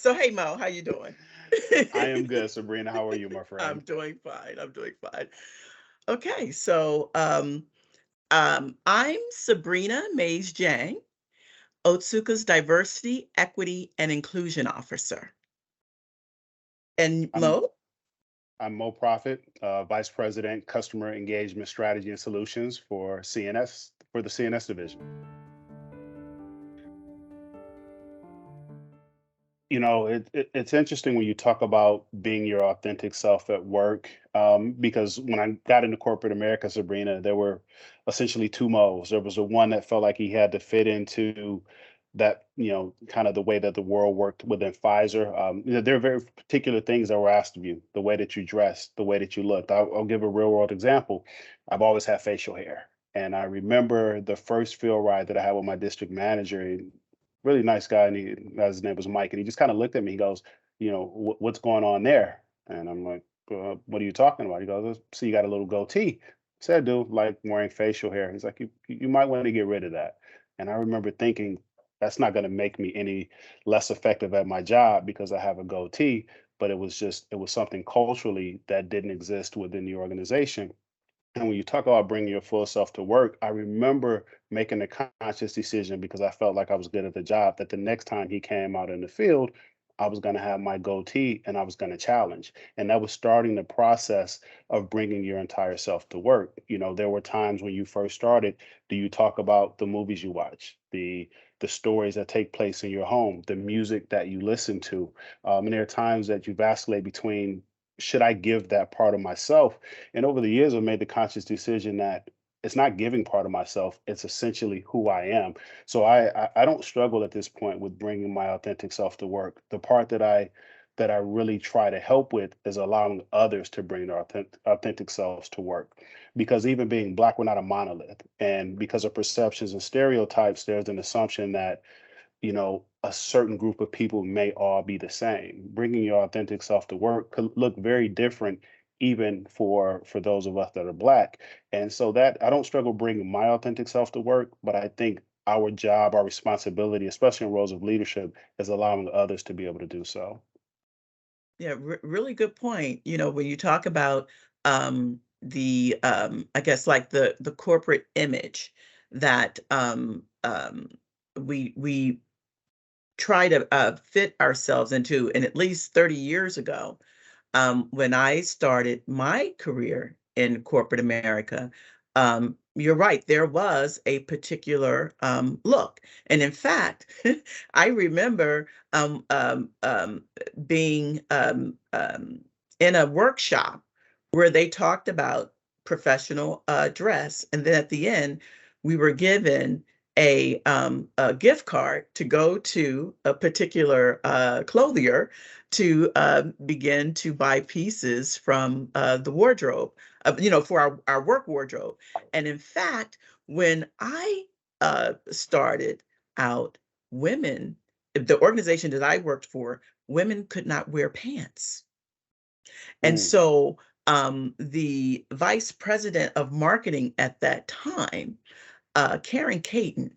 So hey Mo, how you doing? I am good, Sabrina. How are you, my I'm friend? doing fine. I'm doing fine. Okay, so I'm Sabrina Mays-Diagne, Otsuka's Diversity, Equity, and Inclusion Officer. And I'm Mo? I'm Moe Profit, Vice President, Customer Engagement Strategy and Solutions for CNS for the CNS division. It's interesting when you talk about being your authentic self at work, because when I got into corporate America, Sabrina, there were essentially two modes. There was the one that felt like he had to fit into that, kind of the way that the world worked within Pfizer. There are very particular things that were asked of you, the way that you dressed, the way that you looked. I'll give a real world example. I've always had facial hair. And I remember the first field ride that I had with my district manager, really nice guy, and his name was Mike, and he just kind of looked at me. He goes, what's going on there? And I'm like, what are you talking about? He goes, see, you got a little goatee. I said, dude, like wearing facial hair. He's like, you might want to get rid of that. And I remember thinking, that's not going to make me any less effective at my job because I have a goatee. But it was something culturally that didn't exist within the organization. And when you talk about bringing your full self to work, I remember making a conscious decision because I felt like I was good at the job that the next time he came out in the field, I was going to have my goatee and I was going to challenge. And that was starting the process of bringing your entire self to work. There were times when you first started, do you talk about the movies you watch, the stories that take place in your home, the music that you listen to? And there are times that you vacillate between, should I give that part of myself? And over the years, I've made the conscious decision that it's not giving part of myself; it's essentially who I am. So I don't struggle at this point with bringing my authentic self to work. The part that I really try to help with is allowing others to bring their authentic selves to work. Because even being Black, we're not a monolith, and because of perceptions and stereotypes, there's an assumption that a certain group of people may all be the same. Bringing your authentic self to work could look very different even for those of us that are Black. And so that I don't struggle bringing my authentic self to work, but I think our job, our responsibility, especially in roles of leadership, is allowing others to be able to do so. Yeah, really good point. When you talk about the I guess like the corporate image that we try to fit ourselves into, and at least 30 years ago, when I started my career in corporate America, you're right, there was a particular look. And in fact, I remember being in a workshop where they talked about professional dress. And then at the end, we were given a gift card to go to a particular clothier to begin to buy pieces from the wardrobe, for our work wardrobe. And in fact, when I started out, women, the organization that I worked for, women could not wear pants. And Mm, so the vice president of marketing at that time, Karen Caton,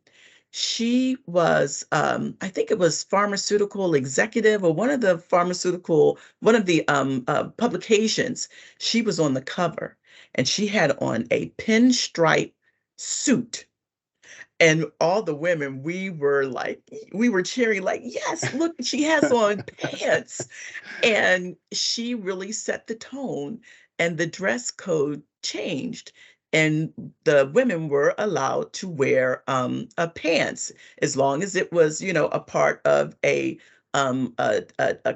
she was, I think it was pharmaceutical executive or one of the publications. She was on the cover and she had on a pinstripe suit. And all the women, we were cheering, like, yes, look, she has on pants. And she really set the tone, and the dress code changed. And the women were allowed to wear pants as long as it was, a part of a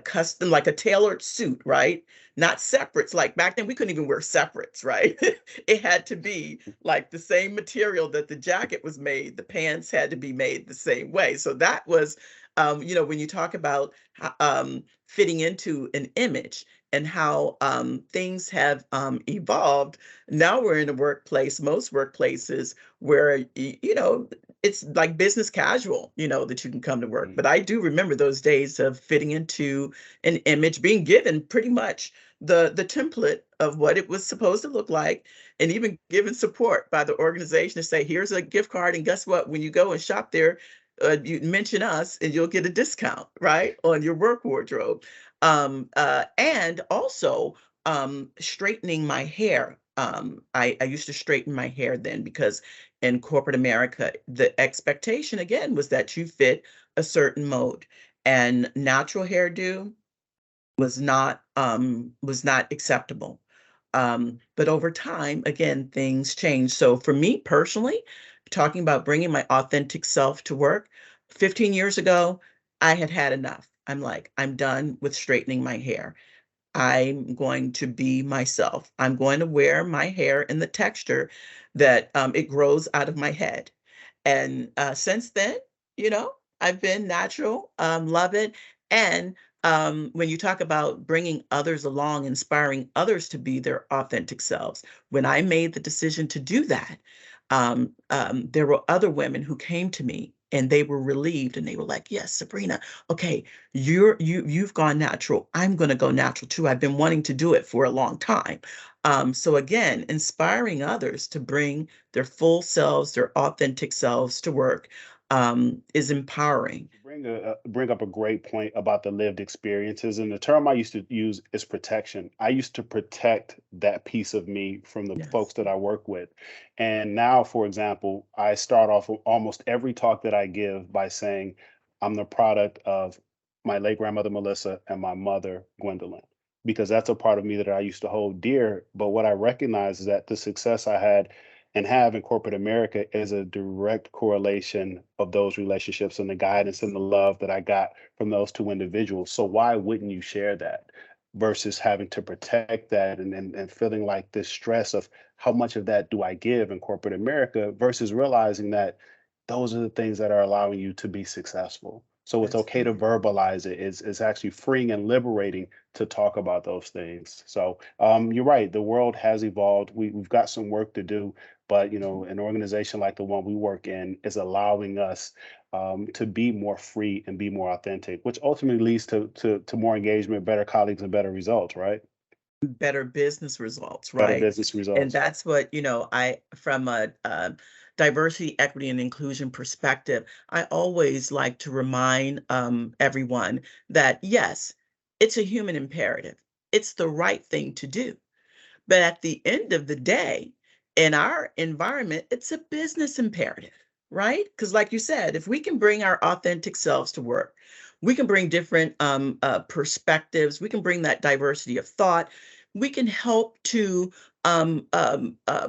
custom, like a tailored suit, right? Not separates. Like back then, we couldn't even wear separates, right? It had to be like the same material that the jacket was made. The pants had to be made the same way. So that was, when you talk about fitting into an image and how things have evolved. Now we're in a workplace, most workplaces, where it's like business casual, that you can come to work. mm, But I do remember those days of fitting into an image, being given pretty much the template of what it was supposed to look like, and even given support by the organization to say, here's a gift card, and guess what? When you go and shop there, you mention us and you'll get a discount, right, on your work wardrobe. And also straightening my hair. I used to straighten my hair then because in corporate America, the expectation again was that you fit a certain mode, and natural hairdo was not acceptable. But over time, again, things change. So for me personally, talking about bringing my authentic self to work, 15 years ago, I had had enough. I'm like, I'm done with straightening my hair. I'm going to be myself. I'm going to wear my hair in the texture that it grows out of my head. And since then, you know, I've been natural, love it. And when you talk about bringing others along, inspiring others to be their authentic selves, when I made the decision to do that, there were other women who came to me and they were relieved and they were like, yes, Sabrina, okay, you've gone natural. I'm going to go natural too. I've been wanting to do it for a long time. So again, inspiring others to bring their full selves, their authentic selves to work is empowering. Bring up a great point about the lived experiences, and the term I used to use is protection. I used to protect that piece of me from the folks Yes, that I work with, and now, for example, I start off with almost every talk that I give by saying I'm the product of my late grandmother Melissa and my mother Gwendolyn, because that's a part of me that I used to hold dear. But what I recognize is that the success I had and have in corporate America is a direct correlation of those relationships and the guidance and the love that I got from those two individuals. So why wouldn't you share that versus having to protect that and feeling like this stress of how much of that do I give in corporate America versus realizing that those are the things that are allowing you to be successful. So it's that's okay to true. verbalize it. It's actually freeing and liberating to talk about those things. So you're right. The world has evolved. We've got some work to do, but Mhm. an organization like the one we work in is allowing us to be more free and be more authentic, which ultimately leads to more engagement, better colleagues, and better results. Right? Better business results, Better right? business And results. that's what, I, from a, diversity, equity, and inclusion perspective, I always like to remind everyone that yes, it's a human imperative. It's the right thing to do. But at the end of the day, in our environment, it's a business imperative, right? Because, like you said, if we can bring our authentic selves to work, we can bring different perspectives, we can bring that diversity of thought, we can help to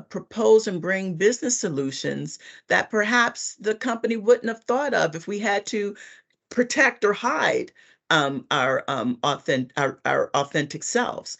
propose and bring business solutions that perhaps the company wouldn't have thought of if we had to protect or hide our authentic selves.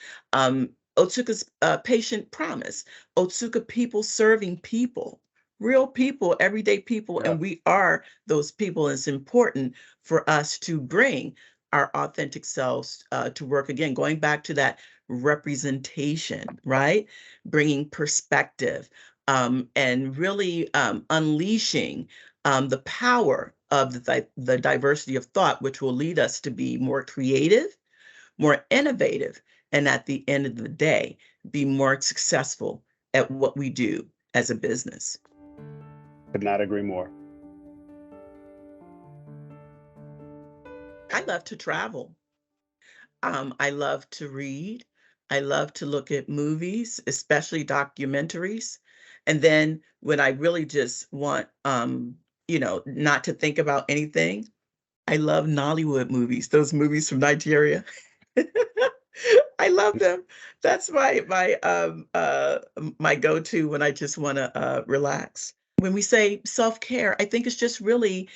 Otsuka's patient promise, Otsuka people serving people, real people, everyday people, Yeah. and we are those people. And it's important for us to bring our authentic selves to work again, going back to that representation, right? Bringing perspective and really unleashing the power of the diversity of thought, which will lead us to be more creative, more innovative, and at the end of the day, be more successful at what we do as a business. Could not agree more. I love to travel. I love to read. I love to look at movies, especially documentaries. And then when I really just want, not to think about anything, I love Nollywood movies, those movies from Nigeria. I love them. That's my go-to when I just want to relax. When we say self-care, I think it's just really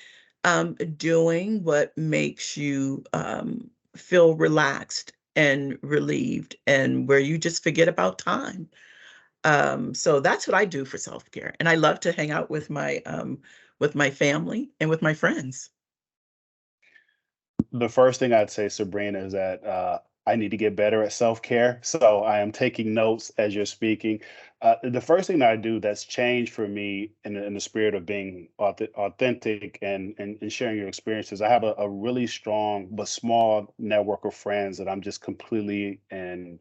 doing what makes you feel relaxed and relieved and where you just forget about time. So that's what I do for self-care. And I love to hang out with my family and with my friends. The first thing I'd say, Sabrina, is that I need to get better at self care. So I am taking notes as you're speaking. The first thing that I do that's changed for me in the spirit of being authentic and sharing your experiences, I have a really strong but small network of friends that I'm just completely and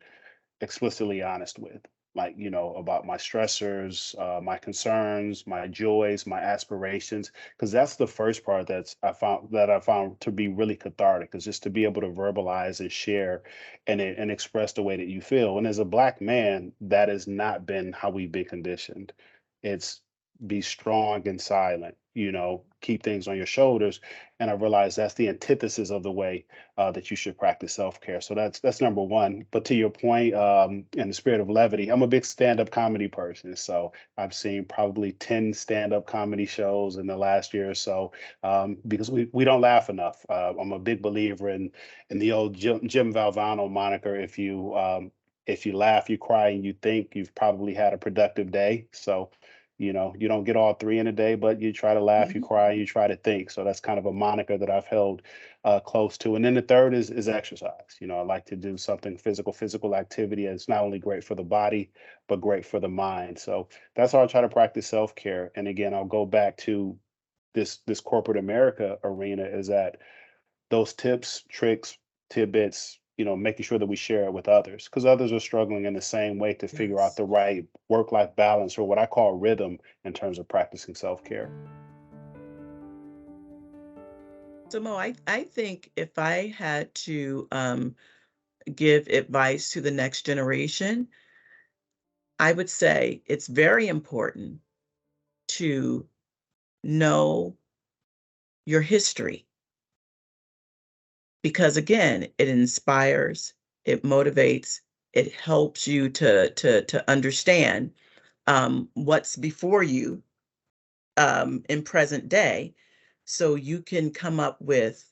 explicitly honest with. like, about my stressors, my concerns, my joys, my aspirations, because that's the first part that I found to be really cathartic, is just to be able to verbalize and share and express the way that you feel. And as a black man, that has not been how we've been conditioned. It's be strong and silent, keep things on your shoulders. And I realize that's the antithesis of the way that you should practice self-care. So that's number one. But to your point, in the spirit of levity, I'm a big stand-up comedy person. So I've seen probably 10 stand-up comedy shows in the last year or so, because we don't laugh enough. I'm a big believer in the old Jim Valvano moniker. If you laugh, you cry, and you think, you've probably had a productive day. So you don't get all three in a day, but you try to laugh, you Mhm. cry, you try to think. So that's kind of a moniker that I've held close to. And then the third is exercise. I like to do something physical activity. It's not only great for the body, but great for the mind. So that's how I try to practice self care. And again, I'll go back to this corporate America arena, is that those tips, tricks, tidbits, making sure that we share it with others, because others are struggling in the same way to figure out Yes. the right work-life balance, or what I call rhythm, in terms of practicing self-care. So Mo, I think if I had to give advice to the next generation, I would say it's very important to know your history because again, it inspires, it motivates, it helps you to understand what's before you in present day, so you can come up with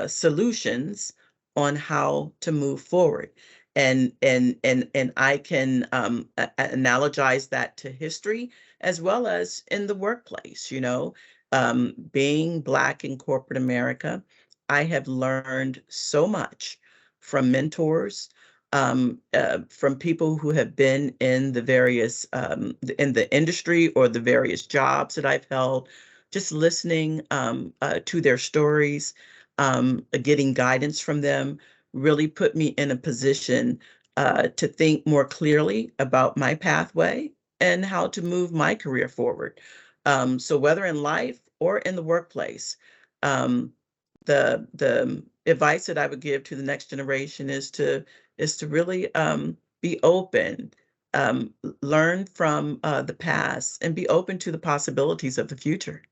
solutions on how to move forward. And I can analogize that to history as well as in the workplace. Being Black in corporate America, I have learned so much from mentors, from people who have been in the various in the industry or the various jobs that I've held, just listening to their stories, getting guidance from them, really put me in a position to think more clearly about my pathway and how to move my career forward. So whether in life or in the workplace, um, the advice that I would give to the next generation is to really be open, learn from the past, and be open to the possibilities of the future.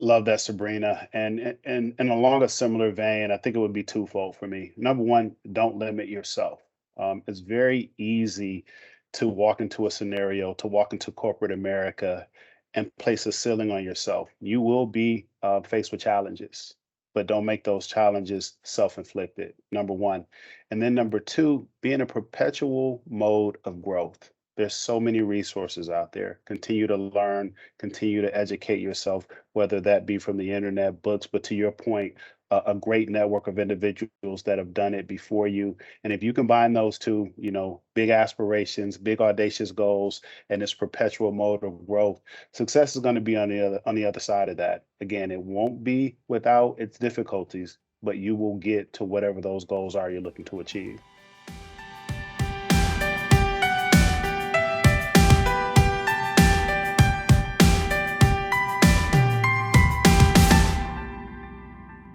Love that, Sabrina. And along a similar vein, I think it would be twofold for me. Number one, don't limit yourself. It's very easy to walk into a scenario, to walk into corporate America, and place a ceiling on yourself. You will be faced with challenges, but don't make those challenges self-inflicted. Number one. And then number two, be in a perpetual mode of growth. There's so many resources out there. Continue to learn, continue to educate yourself, whether that be from the internet, books, but to your point, a great network of individuals that have done it before you. And if you combine those two, big aspirations, big audacious goals, and this perpetual mode of growth, success is going to be on the other side of that. Again, it won't be without its difficulties, but you will get to whatever those goals are you're looking to achieve.